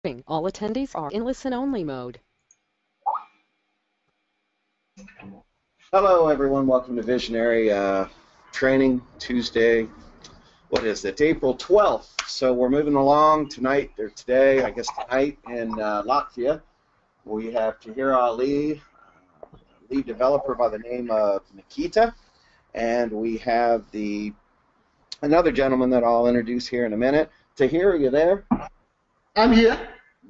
All attendees are in listen-only mode. Hello, everyone. Welcome to Visionary Training Tuesday. What is it? April 12th. So we're moving along tonight, or today, I guess tonight, in Latvia. We have Tahir Ali, lead developer by the name of Nikita, and we have another gentleman that I'll introduce here in a minute. Tahir, are you there? I'm here.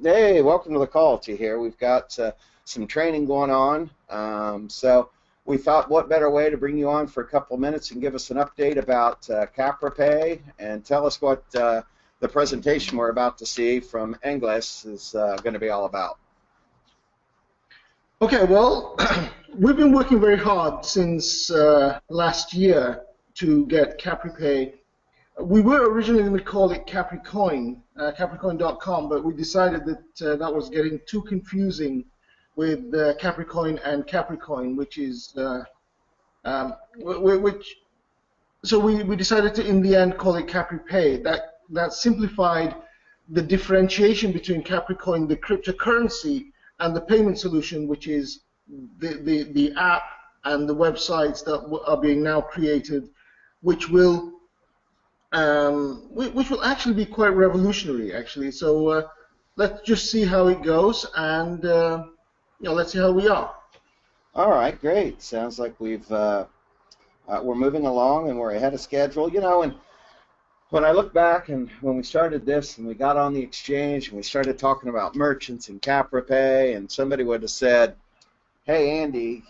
Hey, welcome to the call, Tahir. We've got some training going on, so we thought what better way to bring you on for a couple of minutes and give us an update about CapriPay and tell us what the presentation we're about to see from Engles is going to be all about. Okay, well, we've been working very hard since last year to get CapriPay. We were originally going to call it CapriCoin, CapriCoin.com, but we decided that that was getting too confusing with CapriCoin and CapriCoin, which is so we decided to in the end call it CapriPay. That simplified the differentiation between CapriCoin, the cryptocurrency, and the payment solution, which is the app and the websites that are being now created, which will actually be quite revolutionary, actually. So let's just see how it goes, and let's see how we are. All right, great. Sounds like we're moving along and we're ahead of schedule. You know, and when I look back and when we started this and we got on the exchange and we started talking about merchants and CapriPay, and somebody would have said, "Hey, Andy,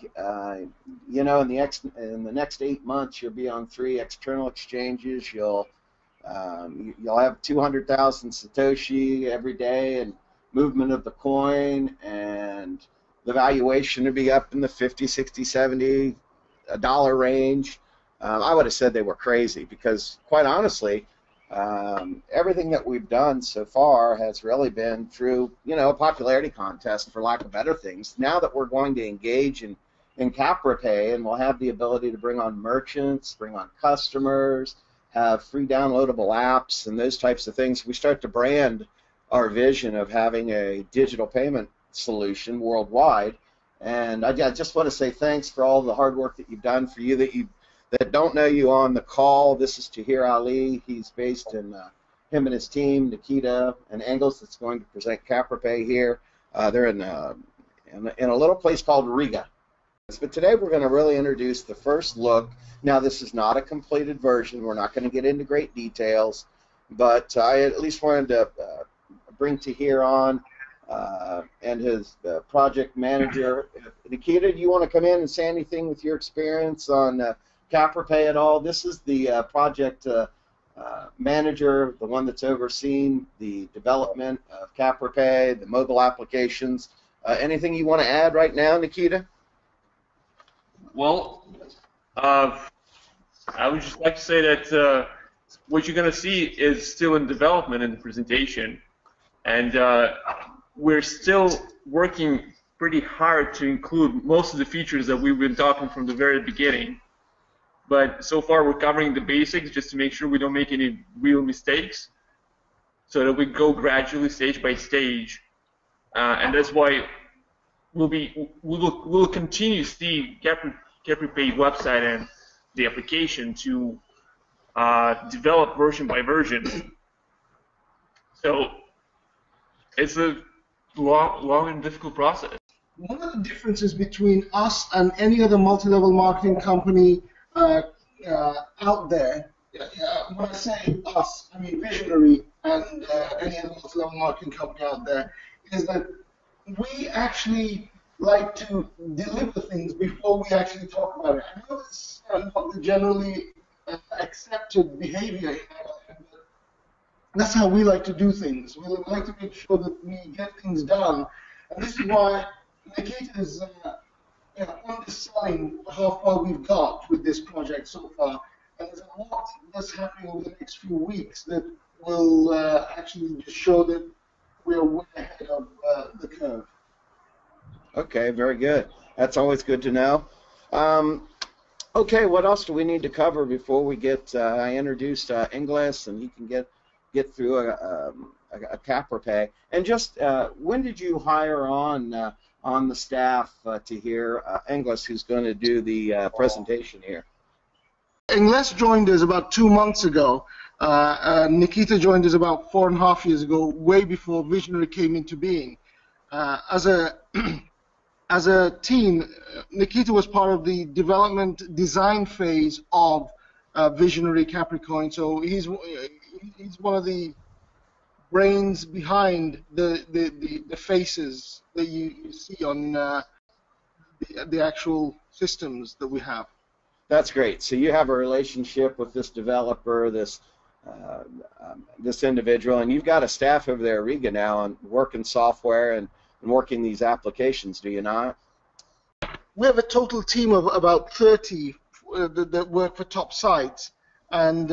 you know, in the next 8 months you'll be on 3 external exchanges. You'll have 200,000 Satoshi every day and movement of the coin, and the valuation would be up in the 50, 60, 70 dollar range." I would have said they were crazy because, quite honestly, everything that we've done so far has really been through, a popularity contest, for lack of better things. Now that we're going to engage in CapriPay, and we'll have the ability to bring on merchants, bring on customers, have free downloadable apps, and those types of things, we start to brand our vision of having a digital payment solution worldwide. And I just want to say thanks for all the hard work that you've done. For you that don't know you on the call, this is Tahir Ali. He's based in him and his team, Nikita and Engles, that's going to present CapriPay here. They're in a little place called Riga. But today we're going to really introduce the first look. Now, this is not a completed version. We're not going to get into great details, but I at least wanted to bring Tahir on and his project manager. Nikita, do you want to come in and say anything with your experience on CapriPay at all? This is the project manager, the one that's overseeing the development of CapriPay, the mobile applications. Anything you want to add right now, Nikita? Well, I would just like to say that what you're going to see is still in development in the presentation, and we're still working pretty hard to include most of the features that we've been talking from the very beginning. But so far we're covering the basics just to make sure we don't make any real mistakes, so that we go gradually, stage by stage, and that's why we'll continue to see CapriPay website and the application to develop version by version. So it's a long and difficult process. One of the differences between us and any other multi-level marketing company out there, when I say us, I mean Visionary and any other multi-level marketing company out there, is that we actually like to deliver things before we actually talk about it. I know it's not the generally accepted behavior in our life, but that's how we like to do things. We like to make sure that we get things done, and this is why Nikita is underselling how far we've got with this project so far. And there's a lot that's happening over the next few weeks that will actually just show that we're way ahead of the curve. Okay, very good. That's always good to know. Okay, what else do we need to cover before we get I introduced Engles, and he can get through CapriPay. And just when did you hire on the staff to hear Engles, who's going to do the presentation here? Engles joined us about 2 months ago. Nikita joined us about 4.5 years ago, way before Visionary came into being. As a team, Nikita was part of the development design phase of Visionary Capricoin, so he's one of the brains behind the faces that you see on the actual systems that we have. That's great. So you have a relationship with this developer, this individual, and you've got a staff over there at Riga now on working software and working these applications, do you not? We have a total team of about 30 that work for top sites, and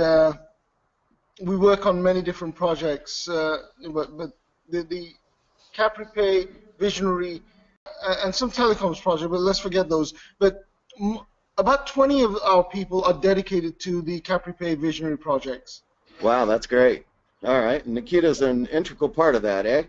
we work on many different projects, but the CapriPay, Visionary, and some telecoms project, but let's forget those. But about 20 of our people are dedicated to the CapriPay Visionary projects. Wow, that's great. All right, and Nikita's an integral part of that, eh?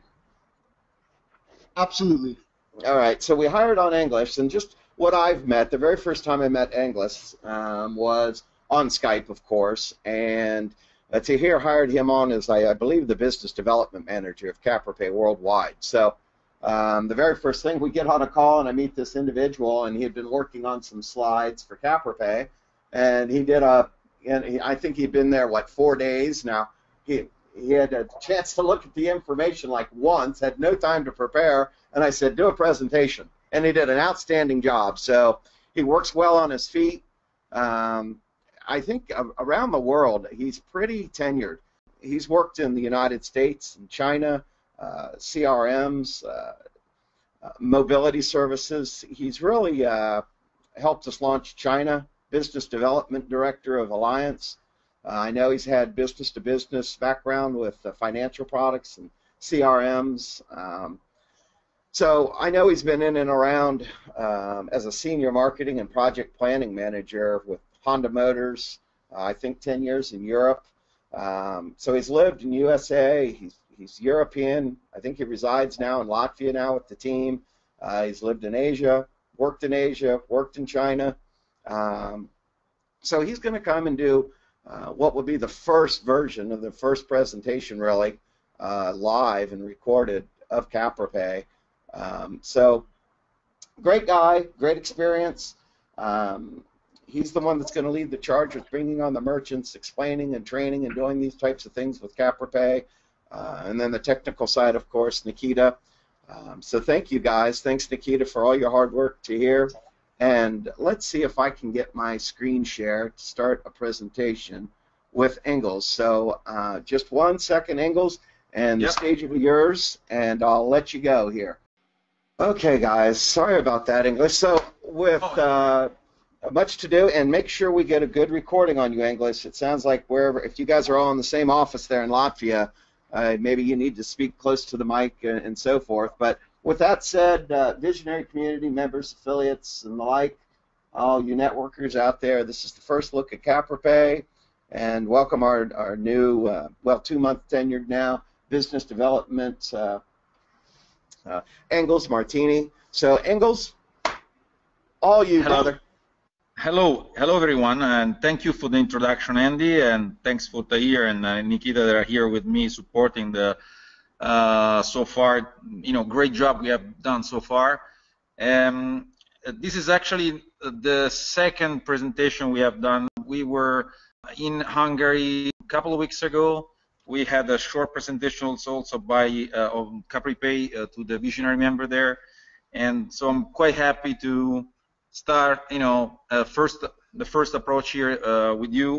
Absolutely. All right, so we hired on Engles, and just what I've met, the very first time I met Engles was on Skype, of course, and Tahir hired him on as, I believe, the business development manager of CapriPay worldwide. So the very first thing, we get on a call, and I meet this individual, and he had been working on some slides for CapriPay, and he did I think he'd been there, 4 days. Now, he had a chance to look at the information like once, had no time to prepare, and I said, do a presentation. And he did an outstanding job. So he works well on his feet. I think around the world, he's pretty tenured. He's worked in the United States and China, CRMs, mobility services. He's really helped us launch China, business development director of Alliance. I know he's had business-to-business background with financial products and CRMs. So I know he's been in and around as a senior marketing and project planning manager with Honda Motors, I think 10 years in Europe. So he's lived in USA, he's European. I think he resides now in Latvia now with the team. He's lived in Asia, worked in China. So he's going to come and do what will be the first version of the first presentation, really, live and recorded of CapriPay. So great guy, great experience. He's the one that's going to lead the charge with bringing on the merchants, explaining and training and doing these types of things with CapriPay. And then the technical side, of course, Nikita. So thank you, guys. Thanks, Nikita, for all your hard work to here. And let's see if I can get my screen share to start a presentation with Engles. So just 1 second, Engles, and the stage will be yours, and I'll let you go here. Okay, guys, sorry about that, Engles. So with much to do, and make sure we get a good recording on you, Engles. It sounds like if you guys are all in the same office there in Latvia, maybe you need to speak close to the mic and so forth. But with that said, visionary community members, affiliates, and the like, all you networkers out there, this is the first look at CapriPay, and welcome our new, 2-month tenured now, business development, Engles Martini. So, Engles, all you, brother. Hello, everyone, and thank you for the introduction, Andy, and thanks for Tahir and Nikita that are here with me supporting the so far, great job we have done so far. This is actually the second presentation we have done. We were in Hungary a couple of weeks ago. We had a short presentation also by of CapriPay to the visionary member there, and so I'm quite happy to start, the first approach here with you.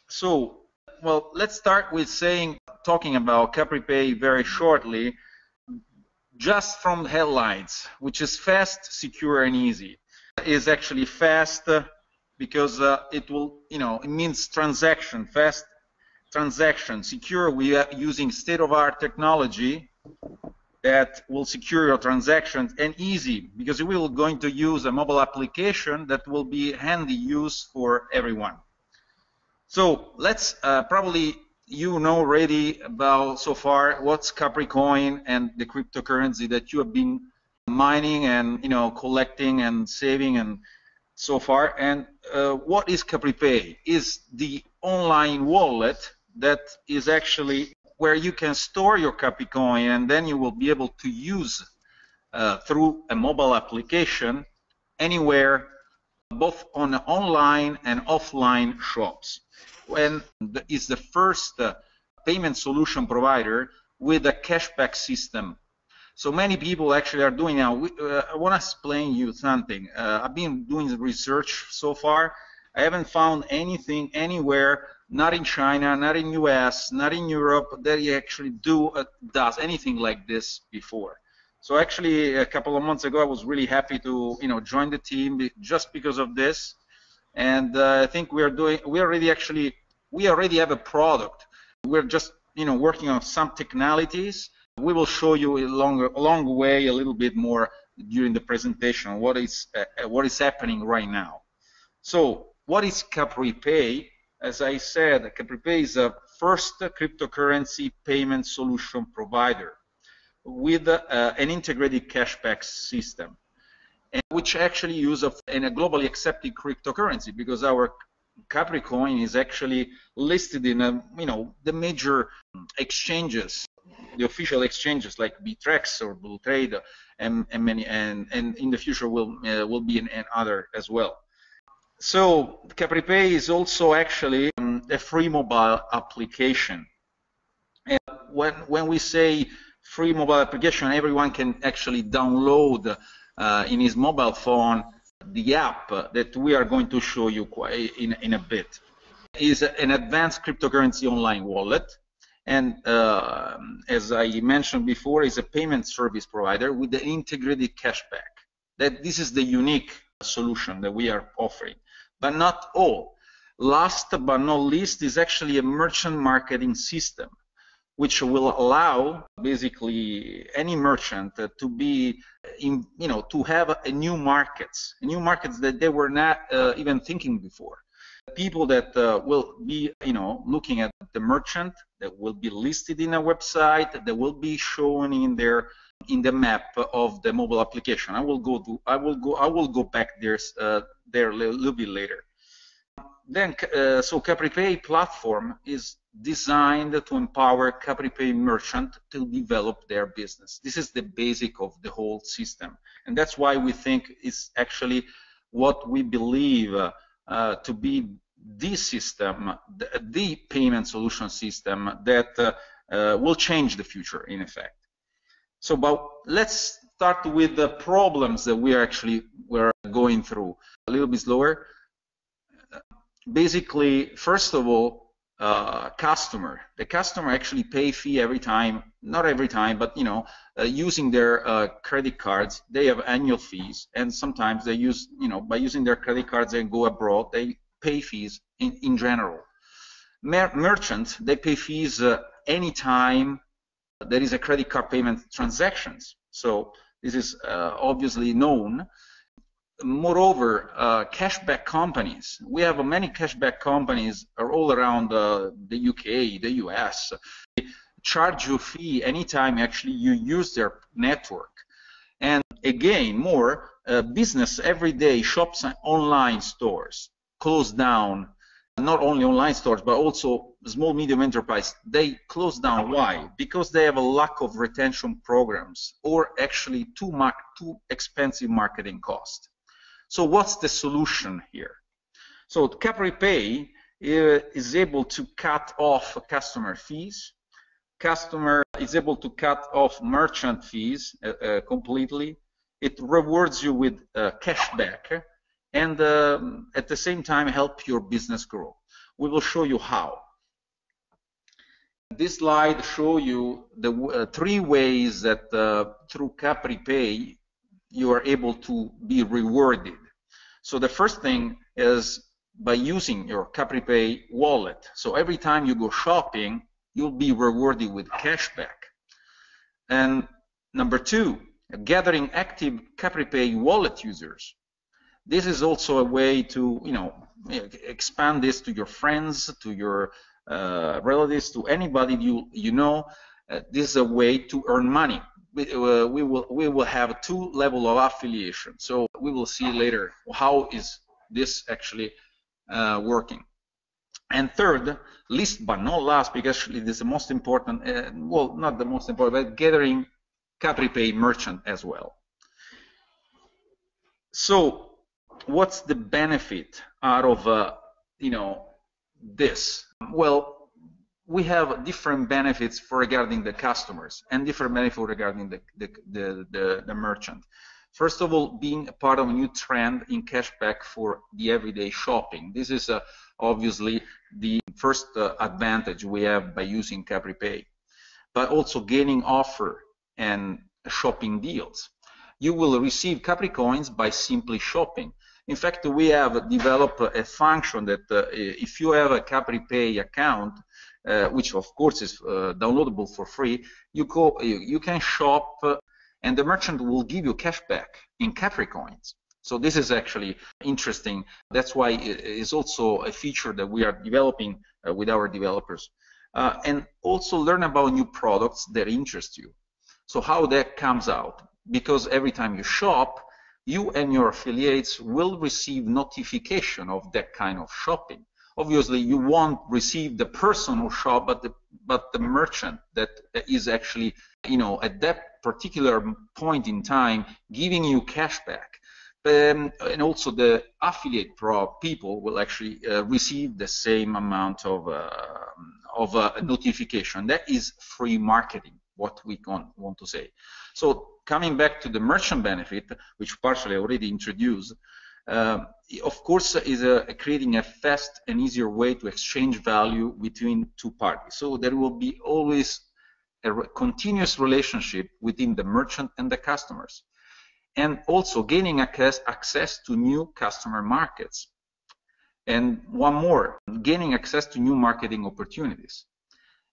So, well, let's start with talking about CapriPay very shortly, just from the headlines, which is fast, secure, and easy. It is actually fast because it means transaction, fast transaction. Secure, we are using state-of-the-art technology that will secure your transactions, and easy because we will going to use a mobile application that will be handy use for everyone. So let's probably you know already about so far what's CapriCoin and the cryptocurrency that you have been mining and collecting and saving and so far. And what is CapriPay? Is the online wallet that is actually where you can store your CapriCoin, and then you will be able to use through a mobile application anywhere, both on online and offline shops. And is the first payment solution provider with a cashback system. So many people actually are doing now. I want to explain you something. I've been doing the research so far. I haven't found anything anywhere, not in China, not in US, not in Europe, that actually does anything like this before. So actually, a couple of months ago, I was really happy to join the team just because of this. And I think we already have a product. We're just working on some technicalities. We will show you along the way a little bit more during the presentation what is happening right now. So what is CapriPay? As I said, CapriPay is a first cryptocurrency payment solution provider with an integrated cashback system, and which actually use a globally accepted cryptocurrency, because our CapriCoin is actually listed in the major exchanges, the official exchanges like Bitrex or Blue Trade, and in the future will be in other as well. So CapriPay is also actually a free mobile application. And when we say free mobile application, everyone can actually download in his mobile phone the app that we are going to show you in a bit. Is an advanced cryptocurrency online wallet, and as I mentioned before, is a payment service provider with the integrated cashback. This is the unique solution that we are offering, but not all. Last but not least is actually a merchant marketing system, which will allow basically any merchant to be to have a new markets that they were not even thinking before. People that will be looking at the merchant, that will be listed in a website, that will be shown in the map of the mobile application. I will go back there a little bit later. Then, so CapriPay platform is designed to empower CapriPay merchant to develop their business. This is the basic of the whole system, and that's why we think it's actually what we believe to be the system, the payment solution system that will change the future, in effect. So, but let's start with the problems that we're going through. A little bit slower. Basically, first of all, the customer actually pay fee every time, not every time, but using their credit cards, they have annual fees, and sometimes they use, by using their credit cards and go abroad, they pay fees in general. Merchants, they pay fees anytime there is a credit card payment transactions. So this is obviously known. Moreover, cashback companies, we have many cashback companies are all around the UK, the US. They charge you a fee anytime actually you use their network. And again, more business everyday shops and online stores close down. Not only online stores, but also small medium enterprise, they close down. Why? Because they have a lack of retention programs, or actually too expensive marketing cost. So what's the solution here? So CapriPay is able to cut off customer fees. Customer is able to cut off merchant fees completely. It rewards you with cashback, and at the same time help your business grow. We will show you how. This slide shows you the three ways that through CapriPay you are able to be rewarded. So the first thing is by using your CapriPay wallet. So every time you go shopping, you'll be rewarded with cashback. And number two, gathering active CapriPay wallet users. This is also a way to expand this to your friends, to your relatives, to anybody you know. This is a way to earn money. We will have two levels of affiliation. So we will see later how is this actually working. And third, least but not last, because actually this is the most important, well, not the most important, but gathering CapriPay merchant as well. So what's the benefit out of this? Well, we have different benefits regarding the customers and different benefits regarding the merchant. First of all, being a part of a new trend in cashback for the everyday shopping. This is obviously the first advantage we have by using CapriPay, but also gaining offer and shopping deals. You will receive Capri coins by simply shopping. In fact, we have developed a function that if you have a CapriPay account, which of course is downloadable for free, you can shop and the merchant will give you cashback in Capri coins. So this is actually interesting. That's why it is also a feature that we are developing with our developers. And also learn about new products that interest you. So how that comes out? Because every time you shop, you and your affiliates will receive notification of that kind of shopping. Obviously, you won't receive the personal shop, but the merchant that is actually, at that particular point in time, giving you cashback. And also the affiliate people will actually receive the same amount of notification. That is free marketing, what we want to say. So coming back to the merchant benefit, which partially already introduced, of course, is creating a fast and easier way to exchange value between two parties. So there will be always a continuous relationship within the merchant and the customers. And also gaining access to new customer markets. And one more, gaining access to new marketing opportunities.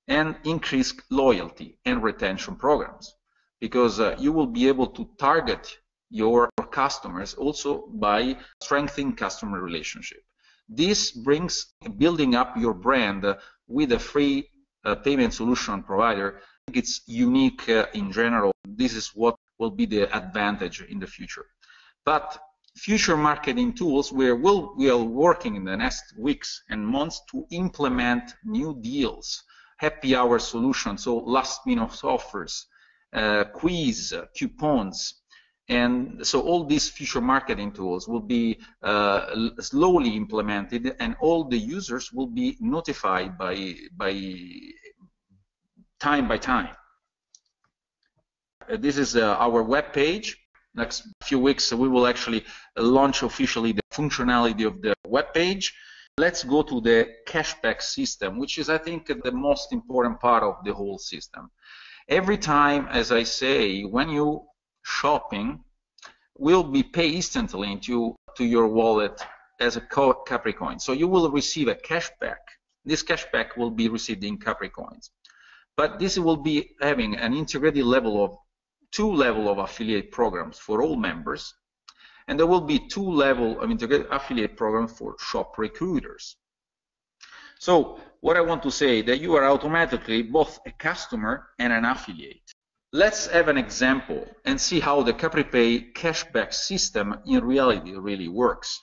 And increased loyalty and retention programs. Because you will be able to target your customers also by strengthening customer relationship. This brings building up your brand with a free payment solution provider. I think it's unique in general. This is what will be the advantage in the future. But future marketing tools, we are working in the next weeks and months to implement new deals, happy hour solutions, so last minute offers, quiz, coupons, and so all these future marketing tools will be slowly implemented, and all the users will be notified by time. This is our web page. Next few weeks we will actually launch officially the functionality of the web page. Let's go to the cashback system, which is, I think, the most important part of the whole system. Every time, as I say, when you shopping, will be paid instantly to your wallet as a Capri coin. So you will receive a cashback. This cashback will be received in Capri coins. But this will be having an integrated two level of affiliate programs for all members, and there will be two level of integrated affiliate programs for shop recruiters. So what I want to say that you are automatically both a customer and an affiliate. Let's have an example and see how the CapriPay cashback system in reality really works.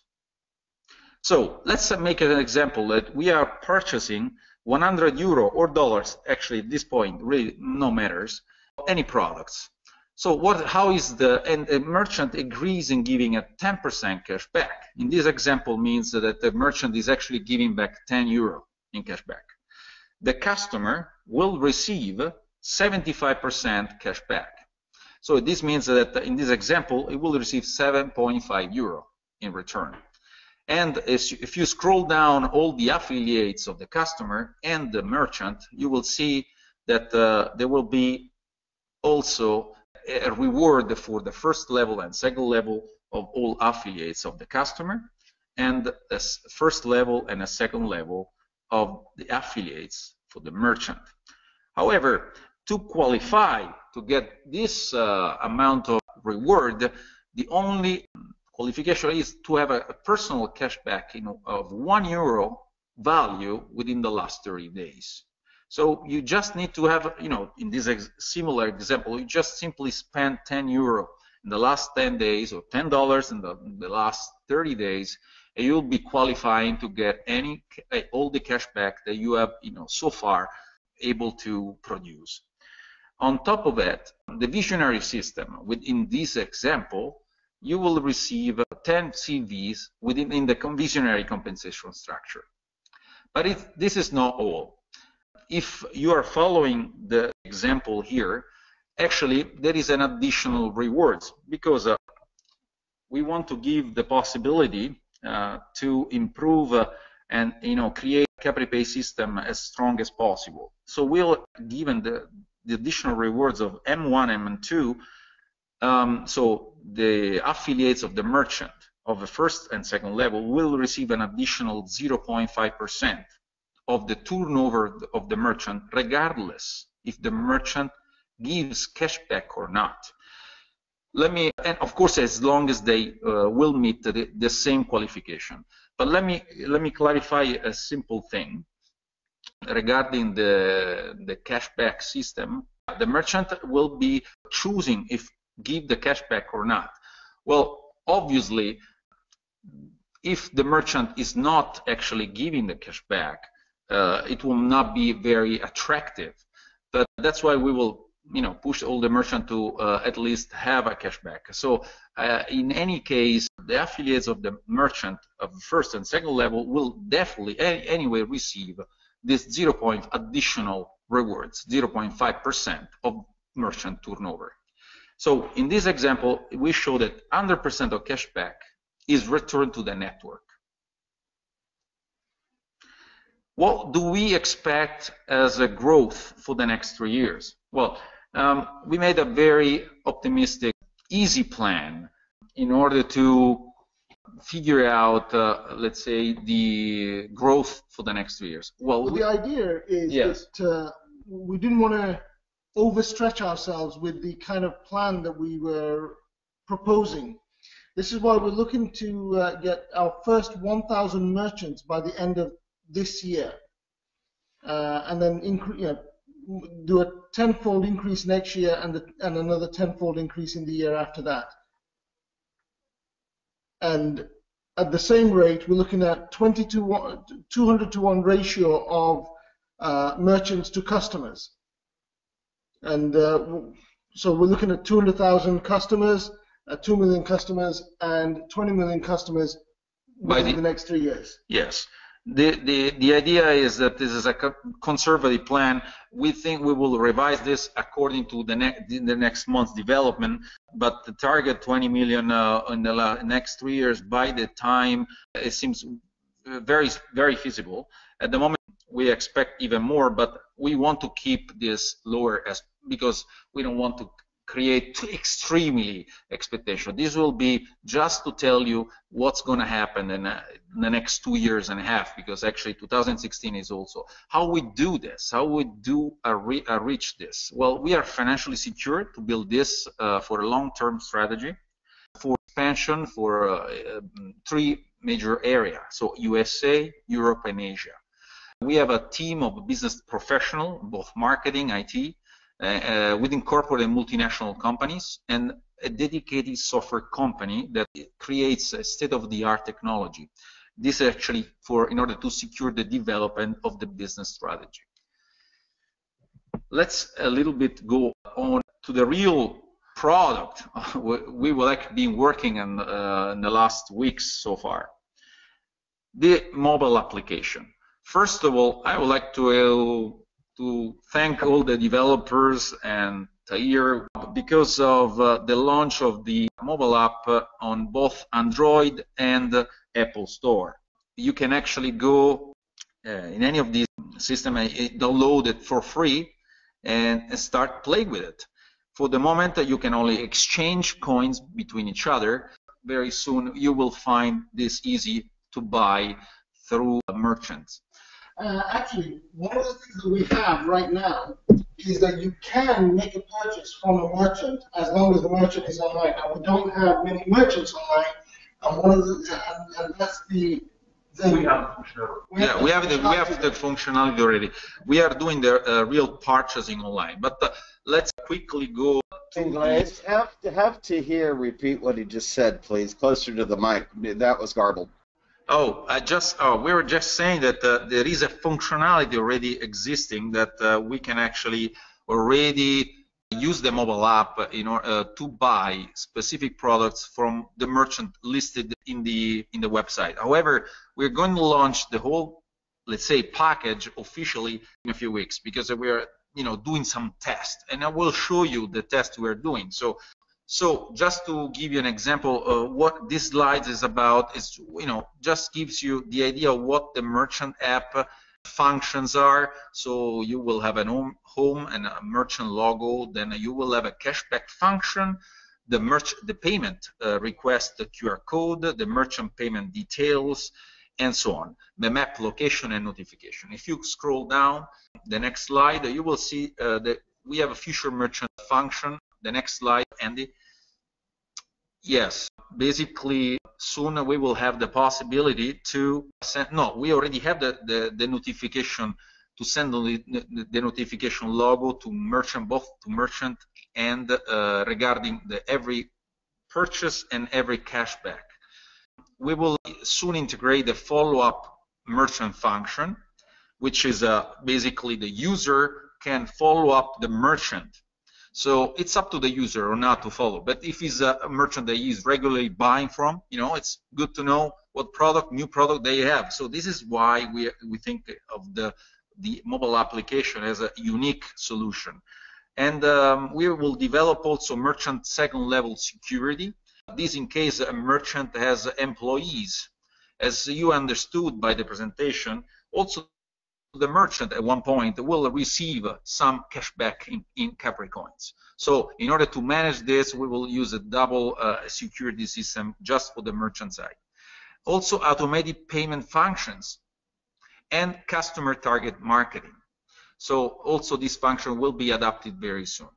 So let's make an example that we are purchasing 100 euro or dollars, actually at this point really no matters, any products. So how is and a merchant agrees in giving a 10% cash back. In this example means that the merchant is actually giving back 10 euro in cash back. The customer will receive 75% cash back. So this means that in this example, it will receive 7.5 euro in return. And if you scroll down all the affiliates of the customer and the merchant, you will see that there will be also a reward for the first level and second level of all affiliates of the customer, and a first level and a second level of the affiliates for the merchant. However, to qualify to get this amount of reward, the only qualification is to have a personal cashback of 1 euro value within the last 30 days. So you just need to have, in this similar example, you just simply spend €10 in the last 10 days or $10 in the last 30 days, and you'll be qualifying to get all the cash back that you have, so far able to produce. On top of that, the visionary system, within this example, you will receive 10 CVs within the visionary compensation structure. But this is not all. If you are following the example here, actually there is an additional rewards, because we want to give the possibility to improve and create a CapriPay system as strong as possible. So we'll given the additional rewards of M1 and M2. So the affiliates of the merchant of the first and second level will receive an additional 0.5% of the turnover of the merchant, regardless if the merchant gives cashback or not. And of course, as long as they will meet the same qualification. But let me clarify a simple thing regarding the cashback system. The merchant will be choosing if give the cashback or not. Well, obviously, if the merchant is not actually giving the cashback, it will not be very attractive. But that's why we will, push all the merchant to at least have a cashback. So in any case, the affiliates of the merchant of first and second level will definitely anyway receive this additional rewards, 0.5% of merchant turnover. So in this example, we show that 100% of cashback is returned to the network. What do we expect as a growth for the next 3 years? Well, we made a very optimistic, easy plan in order to figure out, let's say, the growth for the next 3 years. Well, the idea is that we didn't want to overstretch ourselves with the kind of plan that we were proposing. This is why we're looking to get our first 1,000 merchants by the end of this year, and then do a tenfold increase next year and another tenfold increase in the year after that. And at the same rate, we're looking at 200 to 1 ratio of merchants to customers. And so we're looking at 200,000 customers, 2 million customers, and 20 million customers within the next 3 years. Yes. The idea is that this is a conservative plan. We think we will revise this according to the next month's development, but the target 20 million in the next 3 years, by the time it seems very, very feasible. At the moment, we expect even more, but we want to keep this lower because we don't want to create too extremely expectation. This will be just to tell you what's going to happen in the next 2 years and a half, because actually 2016 is also how we do this, how we do reach this. Well, we are financially secure to build this for a long-term strategy for expansion for 3 major areas, so USA, Europe, and Asia. We have a team of business professionals, both marketing, IT, within corporate and multinational companies, and a dedicated software company that creates a state-of-the-art technology. This is actually in order to secure the development of the business strategy. Let's a little bit go on to the real product we will actually be working on in the last weeks so far. The mobile application. First of all, I would like to thank all the developers and Tahir because of the launch of the mobile app on both Android and Apple Store. You can actually go in any of these systems and download it for free and start playing with it. For the moment, you can only exchange coins between each other. Very soon, you will find this easy to buy through merchants. Actually, one of the things that we have right now is that you can make a purchase from a merchant as long as the merchant is online. And we don't have many merchants online, and that's the then We have functionality. Yeah, we have the functionality already. We are doing the real purchasing online. But let's quickly go to Engles, have to hear repeat what he just said, please, closer to the mic. That was garbled. Oh, we were just saying that there is a functionality already existing that we can actually already use the mobile app in order to buy specific products from the merchant listed in the website. However, we're going to launch the whole, let's say, package officially in a few weeks because we are, doing some tests, and I will show you the test we're doing. So just to give you an example of what this slide is about, is just gives you the idea of what the merchant app functions are. So you will have an home and a merchant logo. Then you will have a cashback function, the payment request, the QR code, the merchant payment details, and so on. The map location and notification. If you scroll down the next slide, you will see that we have a future merchant function. The next slide, Andy. Yes, basically soon we will have the possibility to send, no, we already have the notification to send the notification logo to merchant, both to merchant and regarding every purchase and every cashback. We will soon integrate the follow-up merchant function, which is basically the user can follow up the merchant. So it's up to the user or not to follow. But if he's a merchant that he's regularly buying from, it's good to know what new product they have. So this is why we think of the mobile application as a unique solution. And we will develop also merchant second level security. This in case a merchant has employees. As you understood by the presentation, also the merchant at one point will receive some cashback in Capri coins. So in order to manage this, we will use a double security system just for the merchant side. Also automated payment functions and customer target marketing. So also this function will be adapted very soon.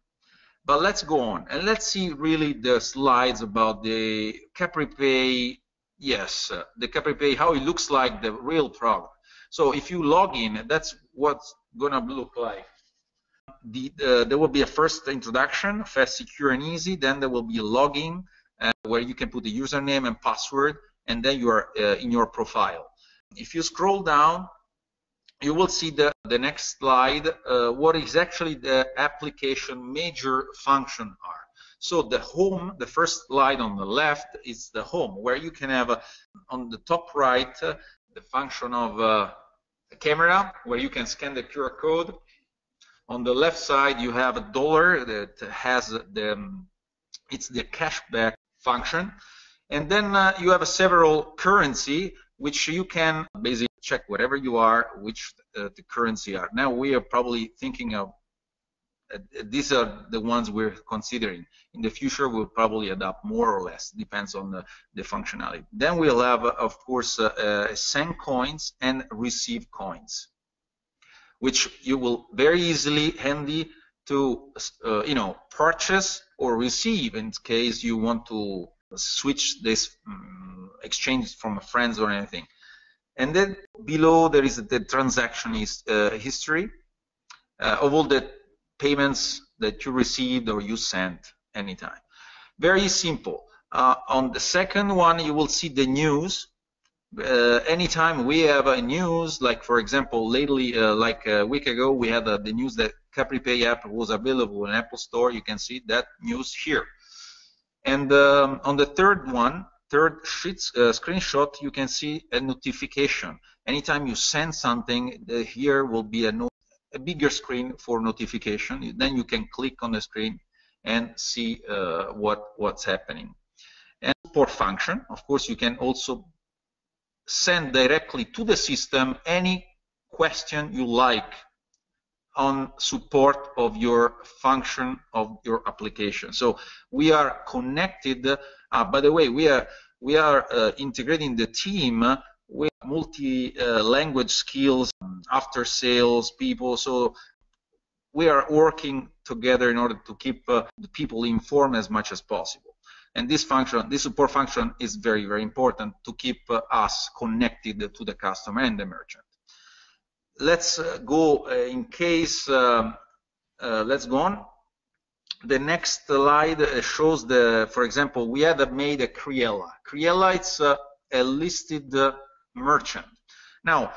But let's go on and let's see really the slides about the CapriPay. Yes, the CapriPay, how it looks like the real product. So if you log in, that's what's gonna look like. There will be a first introduction, fast, secure, and easy. Then there will be a login where you can put the username and password, and then you are in your profile. If you scroll down, you will see the next slide, what is actually the application major function are. So the home, the first slide on the left is the home, where you can have on the top right the function of a camera, where you can scan the QR code. On the left side, you have a dollar that has it's the cashback function, and then you have several currency which you can basically check wherever you are which the currency are. Now we are probably thinking of these are the ones we're considering. In the future, we'll probably adopt more or less, depends on the functionality. Then we'll have, of course, send coins and receive coins, which you will very easily, handy to, purchase or receive in case you want to switch this exchange from friends or anything. And then below there is the transaction history of all the payments that you received or you sent anytime. Very simple. On the second one, you will see the news. Anytime we have a news, like for example, lately, like a week ago, we had the news that CapriPay app was available in Apple Store. You can see that news here. And on the third one, screenshot, you can see a notification. Anytime you send something, here will be a bigger screen for notification. Then you can click on the screen and see what's happening. And support function, of course, you can also send directly to the system any question you like on support of your function of your application. So we are connected. By the way, we are integrating the team with multi-language skills, after sales people. So we are working together in order to keep the people informed as much as possible. And this function, this support function, is very, very important to keep us connected to the customer and the merchant. Let's go in case, let's go on. The next slide shows for example, we had made a Criella. Criella, it's a listed merchant. Now,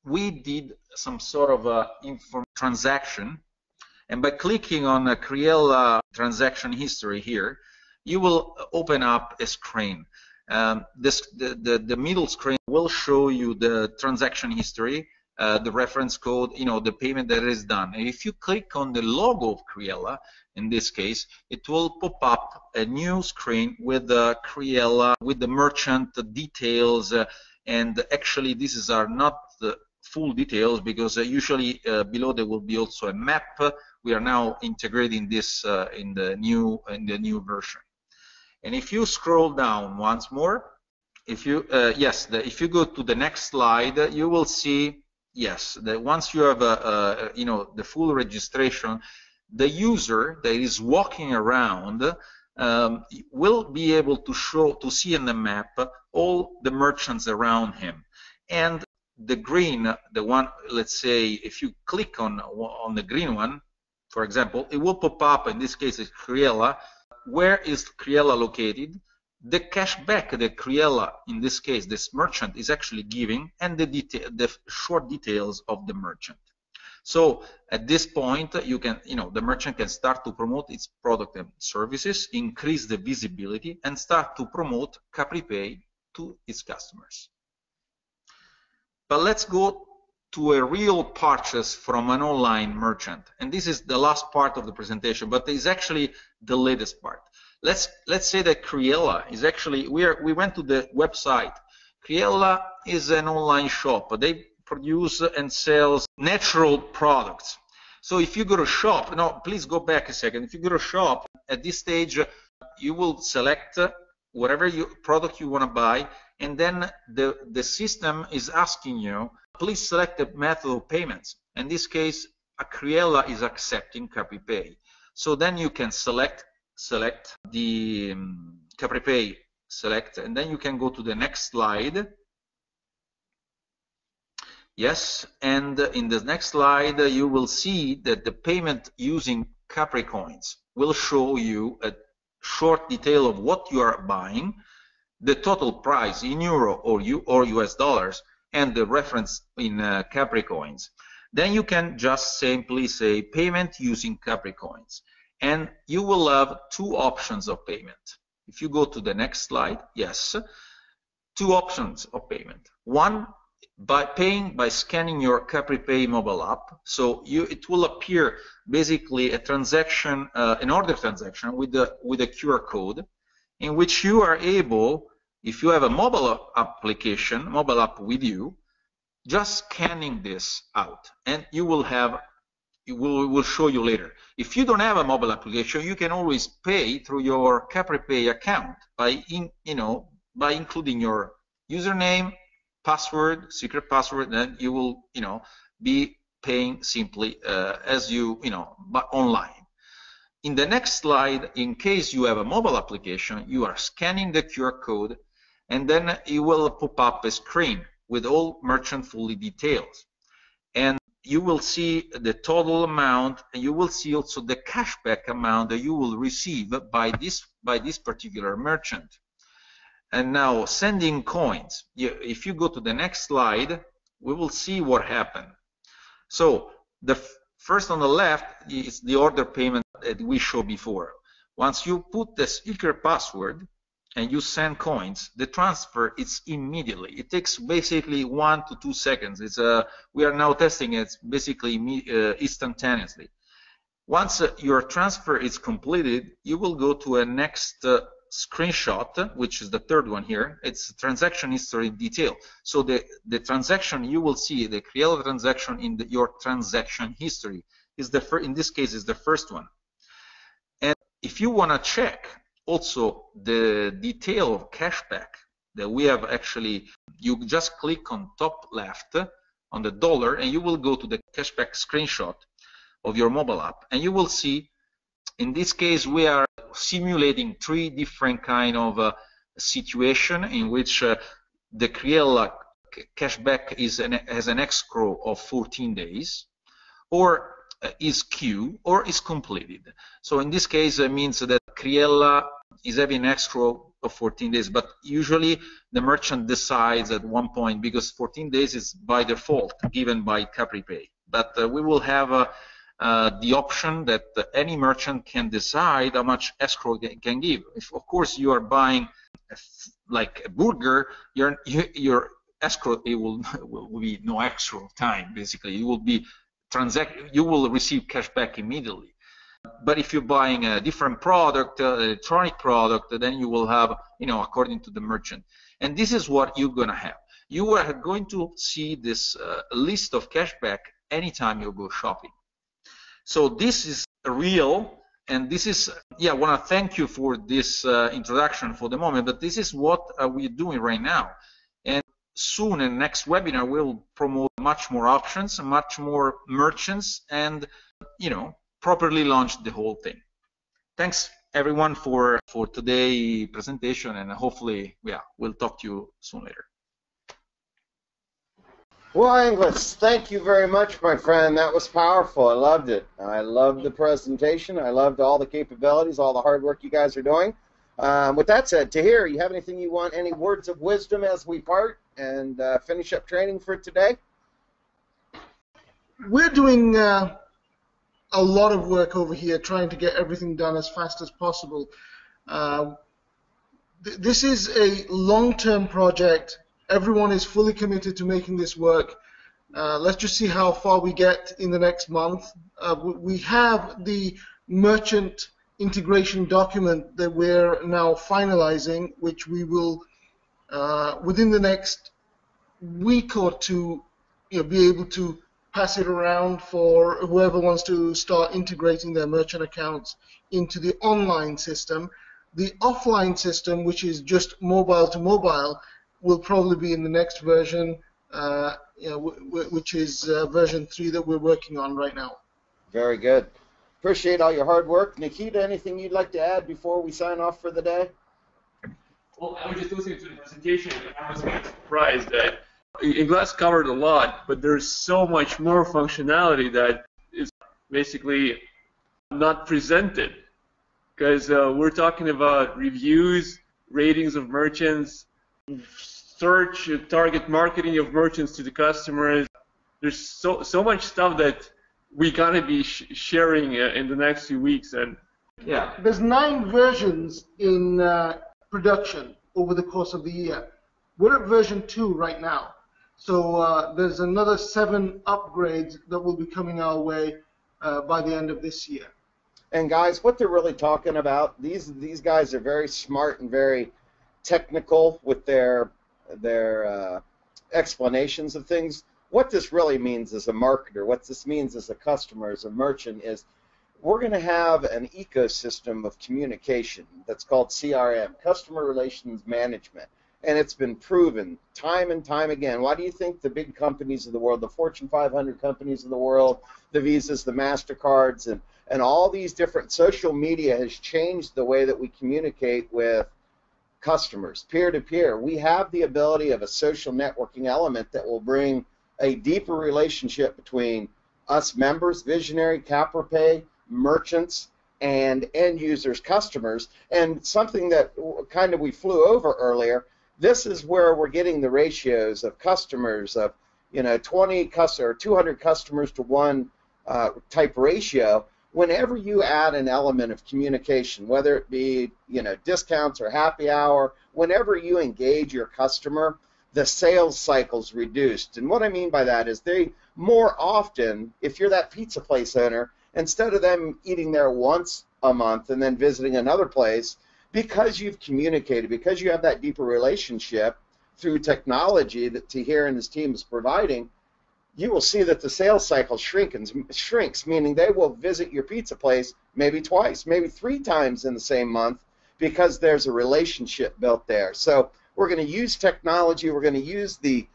we did some sort of transaction, and by clicking on a Criella transaction history here, you will open up a screen. The middle screen will show you the transaction history, the reference code, the payment that is done. And if you click on the logo of Criella, in this case, it will pop up a new screen with the Criella, with the merchant details, and actually these are not the full details, because usually below there will be also a map. We are now integrating this in the new version. And if you scroll down once more, if you if you go to the next slide, you will see, yes, that once you have the full registration, the user that is walking around will be able to see in the map all the merchants around him. And the green, the one, let's say, if you click on the green one, for example, it will pop up. In this case, it's Criella. Where is Criella located? The cashback that Criella, in this case, this merchant, is actually giving, and the short details of the merchant. So at this point, you can, the merchant can start to promote its product and services, increase the visibility, and start to promote CapriPay to its customers. But let's go to a real purchase from an online merchant, and this is the last part of the presentation, but it's actually the latest part. Let's say that Criella is actually, we went to the website. Criella is an online shop. They produce and sells natural products. So if you go to shop, no, please go back a second. If you go to shop, at this stage, you will select whatever product you want to buy, and then the system is asking you, please select the method of payments. In this case, Criella is accepting CapriPay. So then you can select the CapriPay, and then you can go to the next slide. Yes, and in the next slide, you will see that the payment using CapriCoins will show you a short detail of what you are buying, the total price in euro or US dollars, and the reference in CapriCoins. Then you can just simply say payment using CapriCoins, and you will have two options of payment. If you go to the next slide, yes, two options of payment. One, by paying by scanning your CapriPay mobile app. So it will appear basically a transaction, an order transaction with a QR code, in which you are able, if you have a mobile application, mobile app with you, just scanning this out, and you will have, will show you later. If you don't have a mobile application, you can always pay through your CapriPay account by including your username, password, secret password, then you will, be paying simply as but online. In the next slide, in case you have a mobile application, you are scanning the QR code, and then it will pop up a screen with all merchant fully details. And you will see the total amount, and you will see also the cashback amount that you will receive by this particular merchant. And now sending coins. If you go to the next slide, we will see what happened. So the first on the left is the order payment that we showed before. Once you put the secret password and you send coins, the transfer is immediately. It takes basically 1 to 2 seconds. We are now testing it basically instantaneously. Once your transfer is completed, you will go to a next screenshot, which is the third one here. It's transaction history detail. So the transaction, you will see the Criella transaction in your transaction history is in this case is the first one. And if you want to check also the detail of cashback that we have, actually, you just click on top left on the dollar, and you will go to the cashback screenshot of your mobile app, and you will see, in this case, we are simulating 3 different kind of situation in which the Criella cashback has an escrow of 14 days, or is queue, or is completed. So in this case, it means that Criella is having an escrow of 14 days, but usually the merchant decides at one point, because 14 days is by default given by CapriPay. But we will have the option that any merchant can decide how much escrow can give. If, of course, you are buying like a burger, your escrow, it will be no escrow time. Basically, you will be you will receive cash back immediately. But if you're buying a different product, electronic product, then you will have, according to the merchant. And this is what you're going to have. You are going to see this list of cashback anytime you go shopping. So this is real, and this is, I want to thank you for this introduction for the moment, but this is what we're doing right now. And soon in the next webinar, we'll promote much more options, much more merchants, and, properly launch the whole thing. Thanks everyone for today's presentation, and hopefully, we'll talk to you soon later. Well, Engles, thank you very much, my friend. That was powerful. I loved it. I loved the presentation. I loved all the capabilities, all the hard work you guys are doing. With that said, Tahir, you have anything you want, any words of wisdom as we part and finish up training for today? We're doing a lot of work over here trying to get everything done as fast as possible. This is a long-term project. Everyone is fully committed to making this work. Let's just see how far we get in the next month. We have the merchant integration document that we're now finalizing, which we will, within the next week or two, be able to pass it around for whoever wants to start integrating their merchant accounts into the online system. The offline system, which is just mobile to mobile, will probably be in the next version, which is version 3 that we're working on right now. Very good. Appreciate all your hard work. Nikita, anything you'd like to add before we sign off for the day? Well, I was just listening to the presentation, and I was kind of surprised that Engles covered a lot, but there's so much more functionality that is basically not presented. Because we're talking about reviews, ratings of merchants, search, target marketing of merchants to the customers. There's so much stuff that we're gonna be sharing in the next few weeks, and there's 9 versions in production over the course of the year. We're at version 2 right now, so there's another 7 upgrades that will be coming our way by the end of this year. And guys, what they're really talking about, these guys are very smart and very technical with their explanations of things. What this really means as a marketer, what this means as a customer, as a merchant, is we're going to have an ecosystem of communication that's called CRM, Customer Relations Management. And it's been proven time and time again. Why do you think the big companies of the world, the Fortune 500 companies of the world, the Visas, the MasterCards, and all these different social media has changed the way that we communicate with customers, peer-to-peer? We have the ability of a social networking element that will bring a deeper relationship between us members, Visionary, CapriPay, merchants, and end users, customers. And something that kind of we flew over earlier, this is where we're getting the ratios of customers of 20 or 200 customers to 1 type ratio. Whenever you add an element of communication, whether it be discounts or happy hour, whenever you engage your customer, the sales cycle's reduced. And what I mean by that is they more often, if you're that pizza place owner, instead of them eating there once a month and then visiting another place, because you've communicated, because you have that deeper relationship through technology that Tahir and his team is providing, you will see that the sales cycle shrinks, meaning they will visit your pizza place maybe twice, maybe 3 times in the same month, because there's a relationship built there. So we're going to use technology, we're going to use the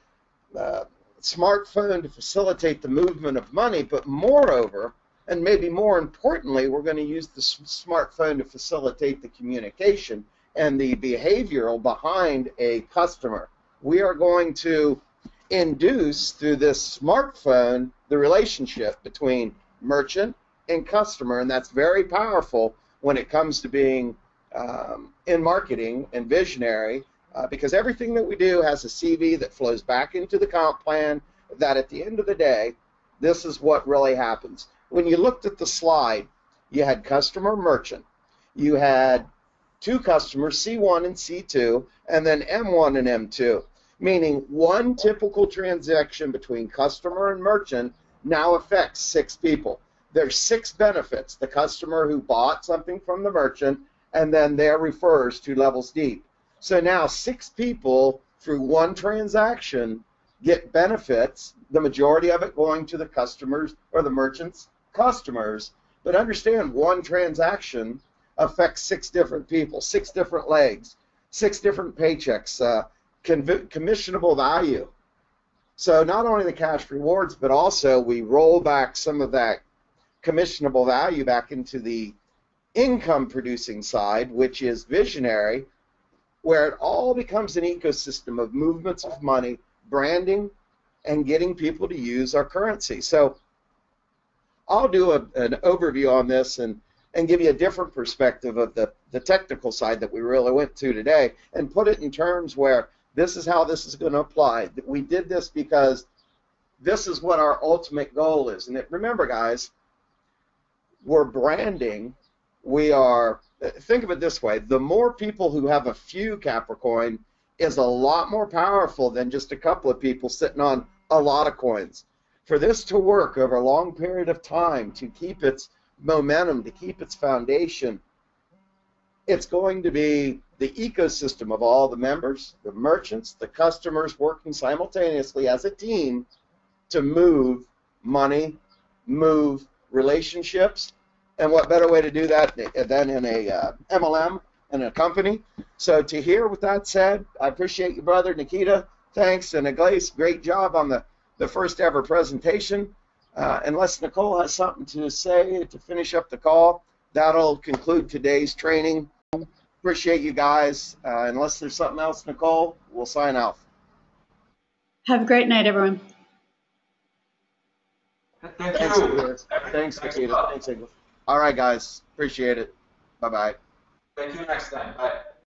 smartphone to facilitate the movement of money, but moreover, And maybe more importantly, we're going to use the smartphone to facilitate the communication and the behavioral behind a customer. We are going to induce through this smartphone the relationship between merchant and customer, and that's very powerful when it comes to being in marketing and visionary, because everything that we do has a CV that flows back into the comp plan, that at the end of the day, this is what really happens. When you looked at the slide, you had customer, merchant. You had two customers, C1 and C2, and then M1 and M2, meaning one typical transaction between customer and merchant now affects 6 people. There's 6 benefits. The customer who bought something from the merchant, and then their refers 2 levels deep. So now 6 people through one transaction get benefits, the majority of it going to the customers or the merchant's customers. But understand, one transaction affects 6 different people, 6 different legs, 6 different paychecks, commissionable value. So not only the cash rewards, but also we roll back some of that commissionable value back into the income producing side, which is visionary, where it all becomes an ecosystem of movements of money, branding, and getting people to use our currency. So I'll do an overview on this and give you a different perspective of the technical side that we really went to today, and put it in terms where this is how this is going to apply. We did this because this is what our ultimate goal is. And remember, guys, we're branding. We are, think of it this way, the more people who have a few Capricoin is a lot more powerful than just a couple of people sitting on a lot of coins. For this to work over a long period of time, to keep its momentum, to keep its foundation, it's going to be the ecosystem of all the members, the merchants, the customers working simultaneously as a team to move money, move relationships. And what better way to do that than in a MLM and a company? So to hear with that said, I appreciate you, brother Nikita. Thanks. And Engles, great job on the first ever presentation. Unless Nicole has something to say to finish up the call, that'll conclude today's training. Appreciate you guys. Unless there's something else, Nicole, we'll sign out. Have a great night, everyone. Thank Thanks, you. Nikita. Thanks, Nikita. Thanks, Engles. All right, guys. Appreciate it. Bye-bye. Thank you next time. Bye.